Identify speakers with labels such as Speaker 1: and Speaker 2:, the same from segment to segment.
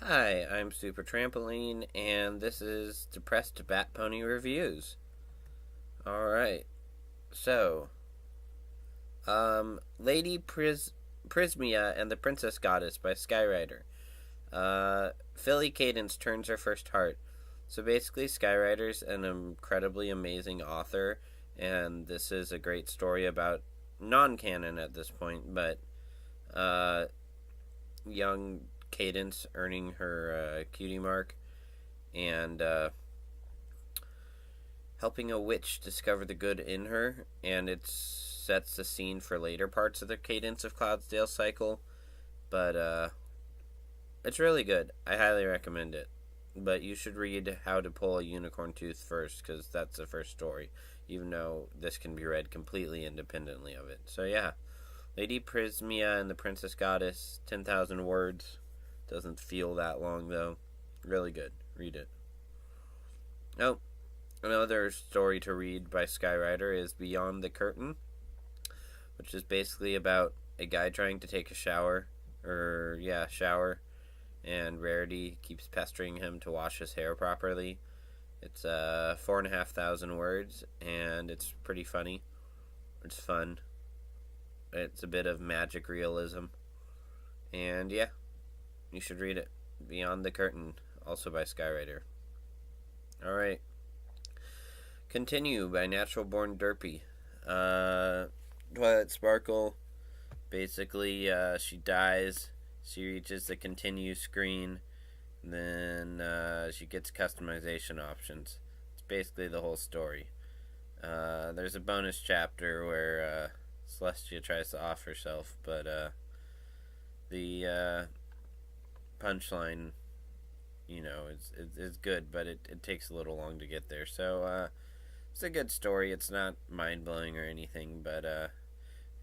Speaker 1: Hi, I'm Super Trampoline, and this is Depressed Batpony Reviews. Alright, so, Prismia and the Princess Goddess by Skywriter. Philly Cadence turns her first heart. So basically, Skywriter's an incredibly amazing author, and this is a great story about non-canon at this point, but, young Cadence earning her cutie mark and helping a witch discover the good in her, and it sets the scene for later parts of the Cadence of Cloudsdale cycle. But it's really good. I highly recommend it. But you should read How to Pull a Unicorn Tooth first, because that's the first story, even though this can be read completely independently of it. So yeah, Lady Prismia and the Princess Goddess, 10,000 words. Doesn't feel that long, though. Really good. Read it. Oh, another story to read by Skywriter is Beyond the Curtain, which is basically about a guy trying to take a shower. Shower. And Rarity keeps pestering him to wash his hair properly. It's 4,500 words, and it's pretty funny. It's fun. It's a bit of magic realism. And yeah, you should read it. Beyond the Curtain, also by Skywriter. Alright. Continue by naturalbornderpy. Twilight Sparkle. Basically, she dies. She reaches the continue screen. Then she gets customization options. It's basically the whole story. There's a bonus chapter where Celestia tries to off herself, but the punchline, is good, but it takes a little long to get there. So it's a good story. It's not mind blowing or anything, but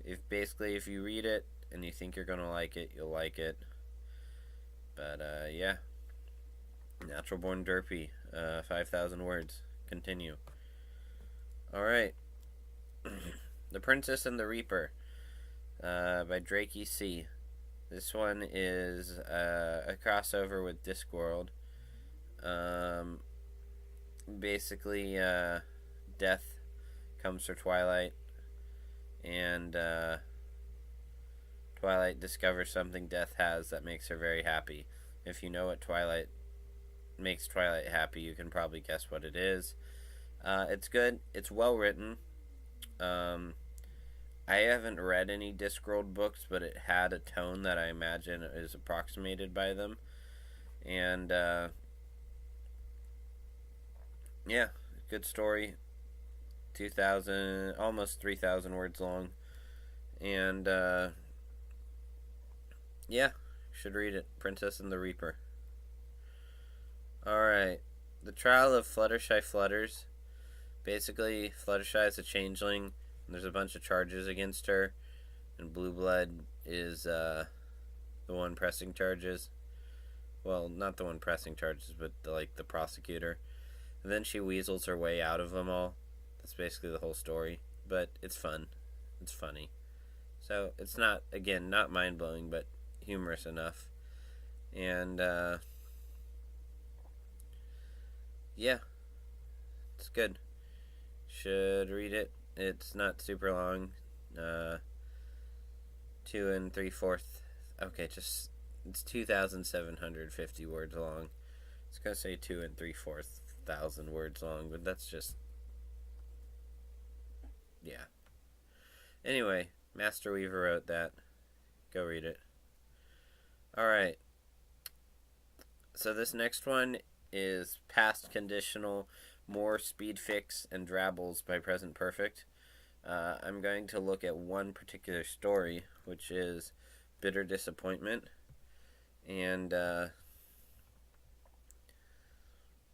Speaker 1: if you read it and you think you're gonna like it, you'll like it. But yeah, Natural Born Derpy, 5,000 words. Continue. All right, The Princess and the Reaper, by DrakeyC. This one is a crossover with Discworld. Basically, death comes for Twilight, and Twilight discovers something Death has that makes her very happy. If you know what Twilight makes Twilight happy, you can probably guess what it is. It's good. It's well written. I haven't read any Discworld books, but it had a tone that I imagine is approximated by them. And yeah, good story. 2,000, almost 3,000 words long. And yeah, should read it. Princess and the Reaper. Alright. The Trial of Fluttershy Flutters. Basically, Fluttershy is a changeling, and there's a bunch of charges against her, and Blue Blood is the one pressing charges. Well, not the one pressing charges, but the prosecutor. And then she weasels her way out of them all. That's basically the whole story. But it's fun. It's funny. So it's not, again, not mind-blowing, but humorous enough. And yeah, it's good. Should read it. It's not super long. 2 3/4. Okay, it's 2,750 words long. It's gonna say 2 3/4 thousand words long, but that's just, yeah. Anyway, Masterweaver wrote that. Go read it. Alright. So this next one is Past Conditional, More Speedfics and Drabbles by PresentPerfect. I'm going to look at one particular story, which is Bitter Disappointment. And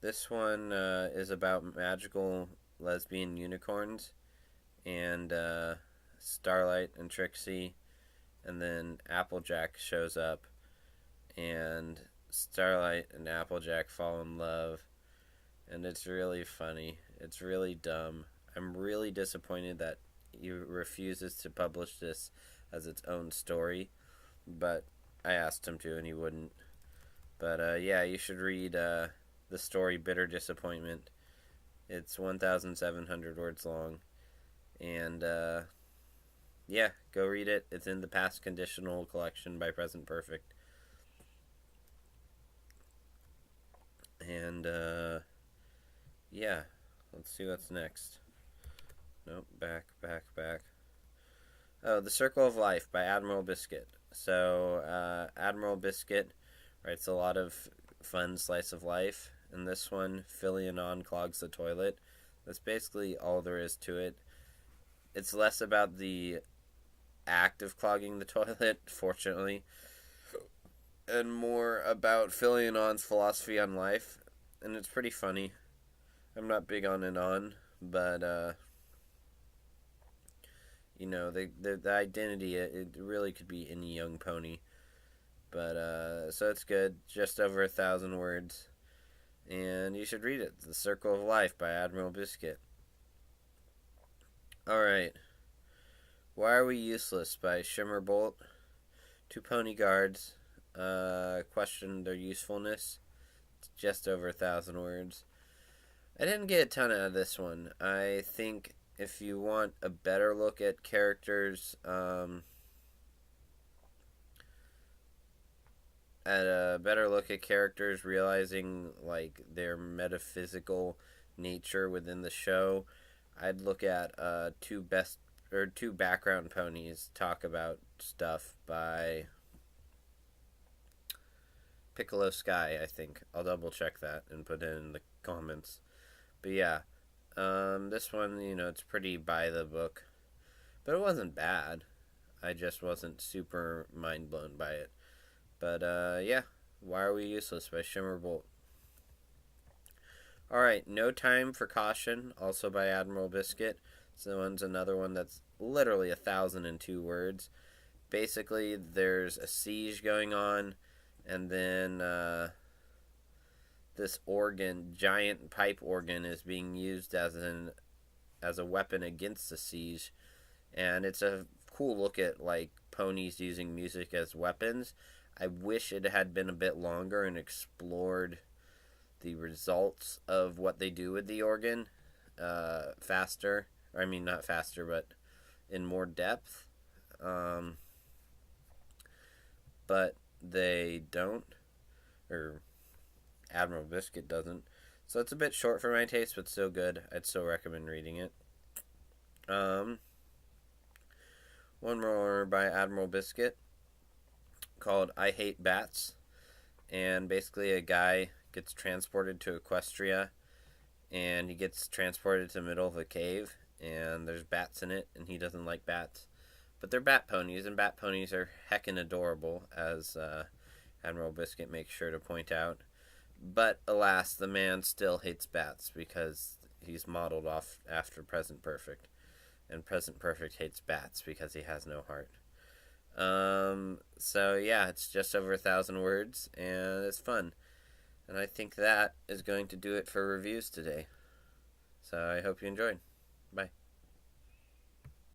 Speaker 1: this one is about magical lesbian unicorns, and Starlight and Trixie, and then Applejack shows up, and Starlight and Applejack fall in love, and it's really funny. It's really dumb. I'm really disappointed that he refuses to publish this as its own story, but I asked him to and he wouldn't. But yeah, you should read the story Bitter Disappointment. It's 1,700 words long. And yeah, go read it. It's in the Past Conditional collection by PresentPerfect. And yeah, let's see what's next. Nope, back. Oh, The Circle of Life by Admiral Biscuit. So, Admiral Biscuit writes a lot of fun slice of life. In this one, Philly clogs the toilet. That's basically all there is to it. It's less about the act of clogging the toilet, fortunately, and more about Philion's philosophy on life. And it's pretty funny. I'm not big on Anon, but the identity, it really could be any young pony. But so it's good, just over 1,000 words, and you should read it. The Circle of Life by Admiral Biscuit. Alright, Why Are We Useless by Shimmerbolt. 2 pony guards question their usefulness. It's just over 1,000 words. I didn't get a ton out of this one. I think if you want a better look at characters, realizing like their metaphysical nature within the show, I'd look at two background ponies talk about stuff by Piccolo Sky, I think. I'll double check that and put it in the comments. But yeah, this one, it's pretty by the book. But it wasn't bad. I just wasn't super mind blown by it. But yeah, Why Are We Useless by Shimmerbolt. Alright, No Time for Caution, also by Admiral Biscuit. So one's another one that's literally 1,002 words. Basically, there's a siege going on, and then this organ, giant pipe organ, is being used as a weapon against the siege. And it's a cool look at like ponies using music as weapons. I wish it had been a bit longer and explored the results of what they do with the organ faster. I mean, not faster, but in more depth. But they don't, or Admiral Biscuit doesn't. So it's a bit short for my taste, but still good. I'd still recommend reading it. One more by Admiral Biscuit called I Hate Bats. And basically a guy gets transported to Equestria, and he gets transported to the middle of a cave, and there's bats in it, and he doesn't like bats. But they're bat ponies, and bat ponies are heckin' adorable, as Admiral Biscuit makes sure to point out. But alas, the man still hates bats because he's modeled off after PresentPerfect. And PresentPerfect hates bats because he has no heart. So yeah, it's just over 1,000 words, and it's fun. And I think that is going to do it for reviews today. So I hope you enjoyed. Bye.